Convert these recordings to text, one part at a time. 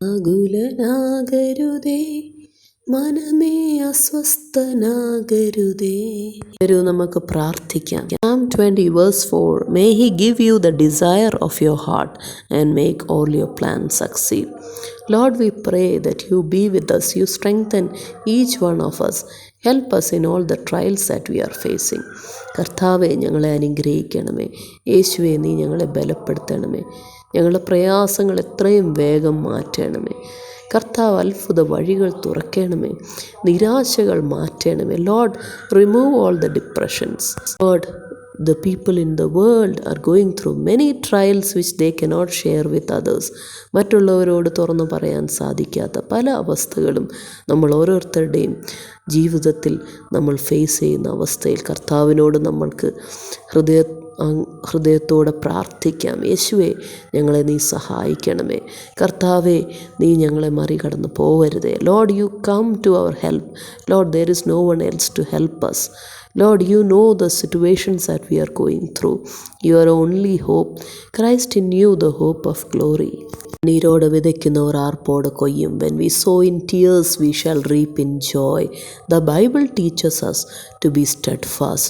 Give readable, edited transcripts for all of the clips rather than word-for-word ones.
ആകുലനാകരുതേ, മനമേ അസ്വസ്ഥനാകരുതേ. നമുക്ക് പ്രാർത്ഥിക്കാം. Psalm 20 verse 4. May he give you the desire of your heart and make all your plans succeed. Lord, we pray that you be with us, you strengthen each one of us. Help us in all the trials that we are facing. കർത്താവെ, ഞങ്ങളെ അനുഗ്രഹിക്കണമേ. യേശുവെ, നീ ഞങ്ങളെ ബലപ്പെടുത്തണമേ. ഞങ്ങളുടെ പ്രയാസങ്ങൾ എത്രയും വേഗം മാറ്റണമേ. കർത്താവ്, അത്ഭുത വഴികൾ തുറക്കണമേ. നിരാശകൾ മാറ്റണമേ. Lord, remove all the depressions. Lord, the people in the world are going through many trials which they cannot share with others. മറ്റുള്ളവരോട് തുറന്നു പറയാൻ സാധിക്കാത്ത പല അവസ്ഥകളും നമ്മൾ ഓരോരുത്തരുടെയും ജീവിതത്തിൽ നമ്മൾ ഫേസ് ചെയ്യുന്ന അവസ്ഥയിൽ കർത്താവിനോട് നമ്മൾക്ക് ഹൃദയത്തോടെ പ്രാർത്ഥിക്കാം. യേശുവേ, ഞങ്ങളെ നീ സഹായിക്കണമേ. കർത്താവേ, നീ ഞങ്ങളെ മറികടന്ന് പോവരുതേ. Lord, you come to our help. Lord, there is no one else to help us. Lord, you know the situations that we are going through. You are only hope. Christ in you, the hope of glory. നീരോട് വിതയ്ക്കുന്നവർ ആർപ്പോടെ കൊയ്യും. When we sow in tears, we shall reap in joy. The Bible teaches us to be steadfast,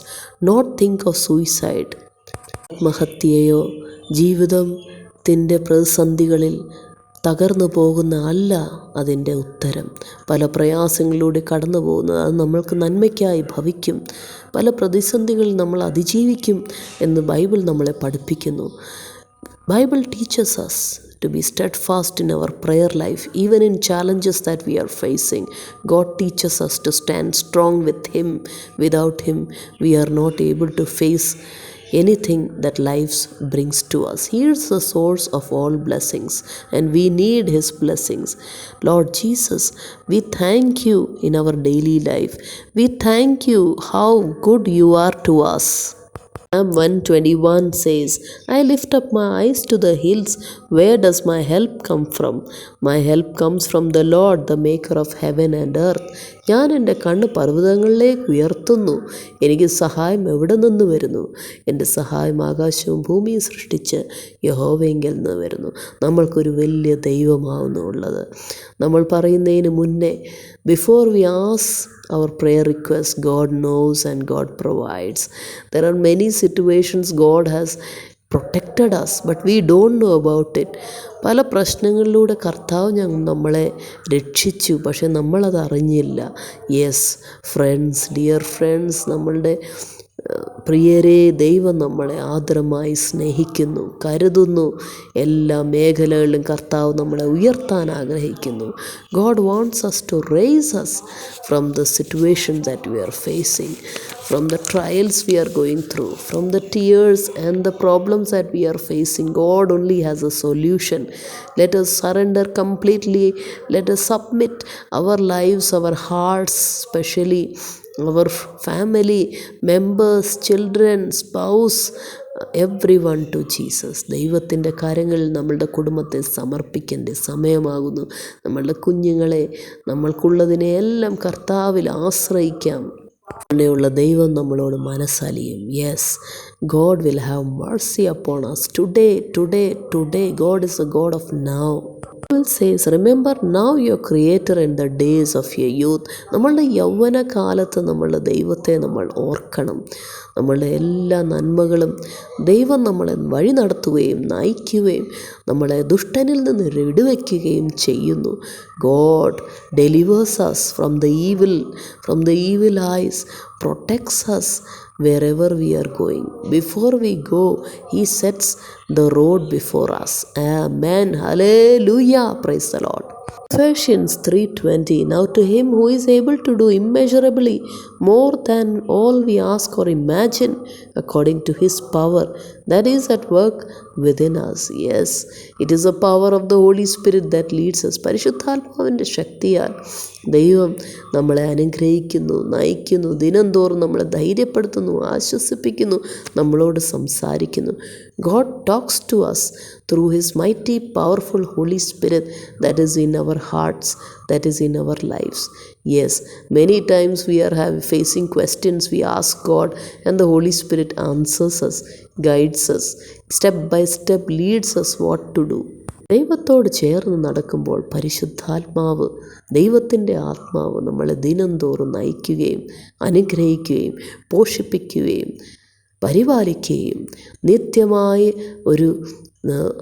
not think of suicide. ആത്മഹത്യയോ ജീവിതത്തിൻ്റെ പ്രതിസന്ധികളിൽ തകർന്നു പോകുന്ന അല്ല അതിൻ്റെ ഉത്തരം. പല പ്രയാസങ്ങളിലൂടെ കടന്നു പോകുന്നത് അത് നമ്മൾക്ക് നന്മയ്ക്കായി ഭവിക്കും. പല പ്രതിസന്ധികളിൽ നമ്മൾ അതിജീവിക്കും എന്ന് ബൈബിൾ നമ്മളെ പഠിപ്പിക്കുന്നു. Bible teaches us to be steadfast in our prayer life, even in challenges that we are facing. God teaches us to stand strong with Him. Without Him, we are not able to face anything that life brings to us. He is the source of all blessings and we need His blessings. Lord Jesus, we thank you in our daily life. We thank you how good you are to us. Psalm 121 says, I lift up my eyes to the hills. Where does my help come from? My help comes from the Lord, the maker of heaven and earth. ഞാൻ എൻ്റെ കണ്ണ് പർവ്വതങ്ങളിലേക്ക് ഉയർത്തുന്നു. എനിക്ക് സഹായം എവിടെ നിന്ന് വരുന്നു? എൻ്റെ സഹായം ആകാശവും ഭൂമിയും സൃഷ്ടിച്ച് യഹോവയെങ്കിൽ നിന്ന് വരുന്നു. നമ്മൾക്കൊരു വലിയ ദൈവമാവുന്നു ഉള്ളത്. നമ്മൾ പറയുന്നതിന് മുന്നേ, before we ask our prayer requests, God knows and God provides. There are many situations God has protected us, but we don't know about it. പല പ്രശ്നങ്ങളിലൂടെ കർത്താവ് നമ്മളെ രക്ഷിച്ചു, പക്ഷെ നമ്മളത് അറിഞ്ഞില്ല. യെസ് ഫ്രണ്ട്സ്, ഡിയർ ഫ്രണ്ട്സ്, നമ്മളുടെ പ്രിയരെ, ദൈവം നമ്മളെ ആദരമായി സ്നേഹിക്കുന്നു, കരുതുന്നു. എല്ലാ മേഖലകളിലും കർത്താവ് നമ്മളെ ഉയർത്താൻ ആഗ്രഹിക്കുന്നു. God wants us to raise us from the situation that we are facing, from the trials we are going through, from the tears and the problems that we are facing. God only has a solution. Let us surrender completely. Let us submit our lives, our hearts, especially our family members, children, spouse, everyone to Jesus. ദൈവത്തിൻ്റെ കരങ്ങളിൽ നമ്മളുടെ കുടുംബത്തെ സമർപ്പിക്കേണ്ട സമയമാകുന്നു. നമ്മളുടെ കുഞ്ഞുങ്ങളെ, നമ്മൾക്കുള്ളതിനെ എല്ലാം കർത്താവിൽ ആശ്രയിക്കാം. അങ്ങനെയുള്ള ദൈവം നമ്മളോട് മനസ്സലിയും. Yes, God will have mercy upon us today. God is a God of now. Bible says, remember now your creator in the days of your youth. നമ്മളുടെ യൗവന കാലത്ത് നമ്മളുടെ ദൈവത്തെ നമ്മൾ ഓർക്കണം. നമ്മളുടെ എല്ലാ നന്മകളും ദൈവം നമ്മളെ വഴി നടത്തുകയും നയിക്കുകയും നമ്മളെ ദുഷ്ടനിൽ നിന്ന് വിടുവയ്ക്കുകയും ചെയ്യുന്നു. God delivers us from the evil eyes, protects us wherever we are going. Before we go, He sets the road before us. Amen. Hallelujah. Praise the Lord. Ephesians 3:20. Now to Him who is able to do immeasurably more than all we ask or imagine, according to His power that is at work within us. Yes, it is the power of the Holy Spirit that leads us. പരിശുദ്ധാത്മാവിൻ്റെ ശക്തിയാൽ ദൈവം നമ്മളെ അനുഗ്രഹിക്കുന്നു, നയിക്കുന്നു. ദിനംതോറും നമ്മളെ ധൈര്യപ്പെടുത്തുന്നു, ആശ്വസിപ്പിക്കുന്നു, നമ്മളോട് സംസാരിക്കുന്നു. God talks to us through His mighty, powerful Holy Spirit that is in our hearts, that is in our lives. Yes, many times we are facing questions, we ask God and the Holy Spirit answers us, guides us, step by step leads us what to do. ദൈവത്തോട് ചേർന്ന് നടക്കുമ്പോൾ പരിശുദ്ധാത്മാവ്, ദൈവത്തിൻ്റെ ആത്മാവ് നമ്മളെ ദിനംതോറും നയിക്കുകയും അനുഗ്രഹിക്കുകയും പോഷിപ്പിക്കുകയും പരിപാലിക്കുകയും നിത്യമായ ഒരു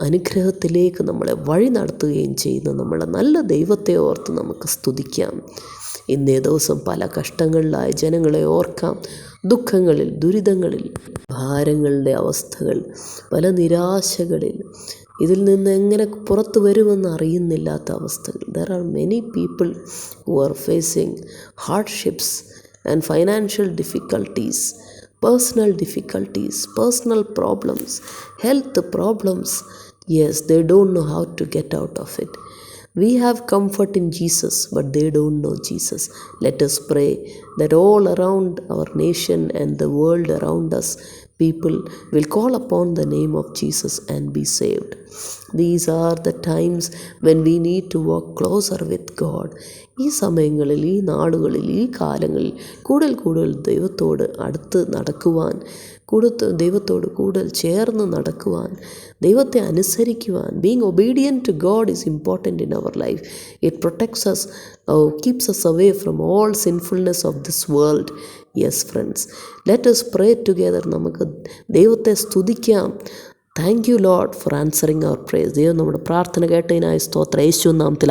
അനുഗ്രഹത്തിലേക്ക് നമ്മളെ വഴി നടത്തുകയും ചെയ്യുന്ന നമ്മളെ നല്ല ദൈവത്തെ ഓർത്ത് നമുക്ക് സ്തുതിക്കാം. ഇന്നേ ദിവസം പല കഷ്ടങ്ങളിലായ ജനങ്ങളെ ഓർക്കാം. ദുഃഖങ്ങളിൽ, ദുരിതങ്ങളിൽ, ഭാരങ്ങളുടെ അവസ്ഥകൾ, പല നിരാശകളിൽ, ഇതിൽ നിന്ന് എങ്ങനെ പുറത്തു വരുമെന്ന് അറിയുന്നില്ലാത്ത അവസ്ഥകൾ. There are many people who are facing hardships and financial difficulties, personal difficulties, personal problems, health problems. Yes, they don't know how to get out of it. We have comfort in Jesus, but they don't know Jesus. Let us pray that all around our nation and the world around us, people will call upon the name of Jesus and be saved. These are the times when we need to walk closer with God. ഈ സമയങ്ങളിൽ, ഈ നാളുകളിൽ, ഈ കാലങ്ങളിൽ കൂടുതൽ ദൈവത്തോട് അടുത്ത് നടക്കുവാൻ, ദൈവത്തോട് കൂടുതൽ ചേർന്ന് നടക്കുവാൻ, ദൈവത്തെ അനുസരിക്കുവാൻ. Being obedient to God is important in our life. It protects us, keeps us away from all sinfulness of this world. Yes friends, let us pray together. നമുക്ക് ദൈവത്തെ സ്തുതിക്കാം. Thank you lord for answering our prayers. ദൈവം നമ്മുടെ പ്രാർത്ഥന കേട്ടതിനായി സ്തോത്രം. യേശുവിൻ നാമത്തിൽ